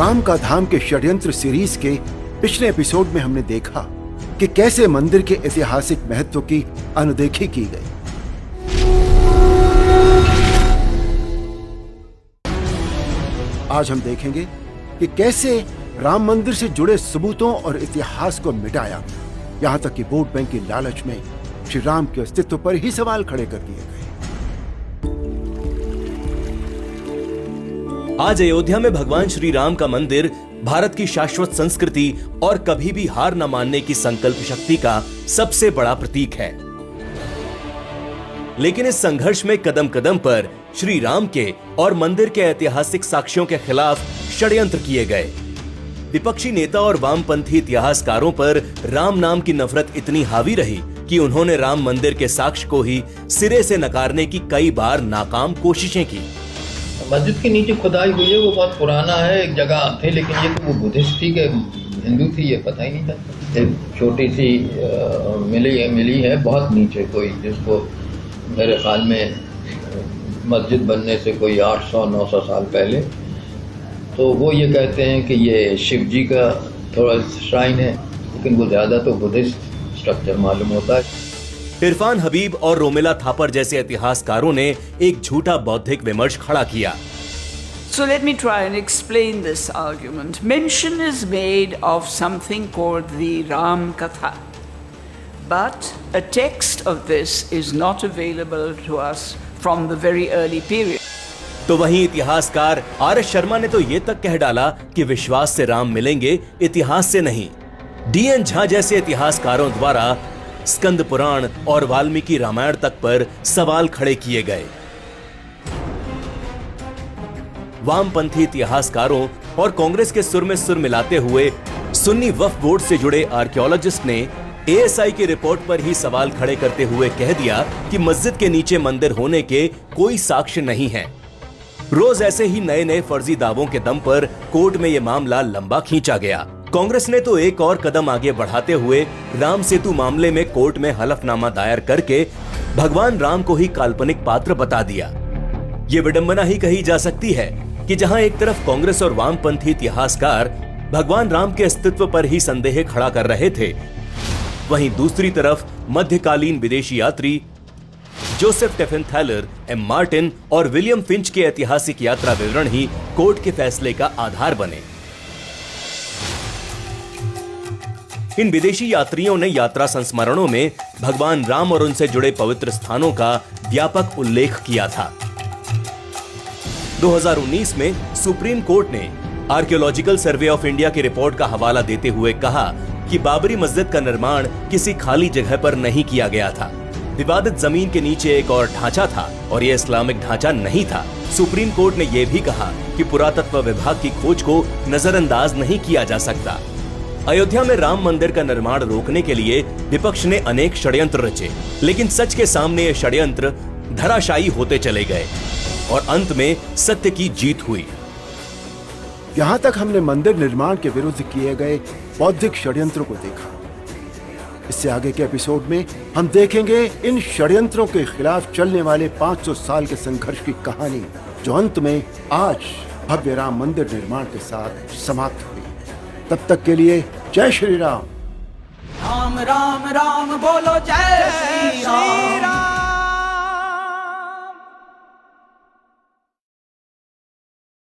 राम का धाम के षड्यंत्र सीरीज के पिछले एपिसोड में हमने देखा कि कैसे मंदिर के ऐतिहासिक महत्व की अनदेखी की गई। आज हम देखेंगे कि कैसे राम मंदिर से जुड़े सबूतों और इतिहास को मिटाया, यहां तक कि वोट बैंक की लालच में श्री राम के अस्तित्व पर ही सवाल खड़े कर दिए गए। आज अयोध्या में भगवान श्री राम का मंदिर भारत की शाश्वत संस्कृति और कभी भी हार न मानने की संकल्प शक्ति का सबसे बड़ा प्रतीक है। लेकिन इस संघर्ष में कदम कदम पर श्री राम के और मंदिर के ऐतिहासिक साक्ष्यों के खिलाफ षड्यंत्र किए गए। विपक्षी नेता और वामपंथी इतिहासकारों पर राम नाम की नफरत इतनी हावी रही कि उन्होंने राम मंदिर के साक्ष्य को ही सिरे से नकारने की कई बार नाकाम कोशिशें की। मस्जिद के नीचे खुदाई हुई है, वो बहुत पुराना है, एक जगह थे, लेकिन ये तो वो बुद्धिस्ट थी कि हिंदू थी ये पता ही नहीं था। एक छोटी सी मिली है बहुत नीचे, कोई जिसको मेरे ख्याल में मस्जिद बनने से कोई 800-900 साल पहले, तो वो ये कहते हैं कि ये शिव जी का थोड़ा श्राइन है, लेकिन वो ज़्यादा तो बुद्धिस्ट स्ट्रक्चर मालूम होता है। इरफान हबीब और रोमिला थापर जैसे इतिहासकारों ने एक झूठा बौद्धिक विमर्श खड़ा किया। So let me try and explain this argument. Mention is made of something called the Ram Katha, but a text of this is not available to us from the very early period. तो वहीं इतिहासकार RS. Sharma ने तो ये तक कह डाला कि विश्वास से राम मिलेंगे, इतिहास से नहीं। डी.एन. झा जैसे इतिहासकारों द्वारा स्कंद पुराण और वाल्मीकि रामायण तक पर सवाल खड़े किए गए। वामपंथी इतिहासकारों और कांग्रेस के सुर में सुर मिलाते हुए सुन्नी वक्फ बोर्ड से जुड़े आर्कियोलॉजिस्ट ने एएसआई की रिपोर्ट पर ही सवाल खड़े करते हुए कह दिया कि मस्जिद के नीचे मंदिर होने के कोई साक्ष्य नहीं है। रोज ऐसे ही नए नए फर्जी दावों के दम पर कोर्ट में यह मामला लंबा खींचा गया। कांग्रेस ने तो एक और कदम आगे बढ़ाते हुए राम सेतु मामले में कोर्ट में हलफनामा दायर करके भगवान राम को ही काल्पनिक पात्र बता दिया। ये विडंबना ही कही जा सकती है कि जहां एक तरफ कांग्रेस और वामपंथी इतिहासकार भगवान राम के अस्तित्व पर ही संदेह खड़ा कर रहे थे, वहीं दूसरी तरफ मध्यकालीन विदेशी यात्री जोसेफ टेफेंथैलर, एम मार्टिन और विलियम फिंच के ऐतिहासिक यात्रा विवरण ही कोर्ट के फैसले का आधार बने। इन विदेशी यात्रियों ने यात्रा संस्मरणों में भगवान राम और उनसे जुड़े पवित्र स्थानों का व्यापक उल्लेख किया था। 2019 में सुप्रीम कोर्ट ने आर्कियोलॉजिकल सर्वे ऑफ इंडिया की रिपोर्ट का हवाला देते हुए कहा कि बाबरी मस्जिद का निर्माण किसी खाली जगह पर नहीं किया गया था। विवादित जमीन के नीचे एक और ढांचा था और यह इस्लामिक ढांचा नहीं था। सुप्रीम कोर्ट ने यह भी कहा कि पुरातत्व विभाग की खोज को नजरअंदाज नहीं किया जा सकता। अयोध्या में राम मंदिर का निर्माण रोकने के लिए विपक्ष ने अनेक षड्यंत्र रचे, लेकिन सच के सामने ये षड्यंत्र धराशायी होते चले गए और अंत में सत्य की जीत हुई। यहां तक हमने मंदिर निर्माण के विरुद्ध किए गए बौद्धिक षड्यंत्रों को देखा। इससे आगे के एपिसोड में हम देखेंगे इन षड्यंत्रों के खिलाफ चलने वाले 500 साल के संघर्ष की कहानी, जो अंत में आज भव्य राम मंदिर निर्माण के साथ समाप्त हुई। तब तक के लिए जय श्री राम। राम राम राम बोलो, जय श्री राम।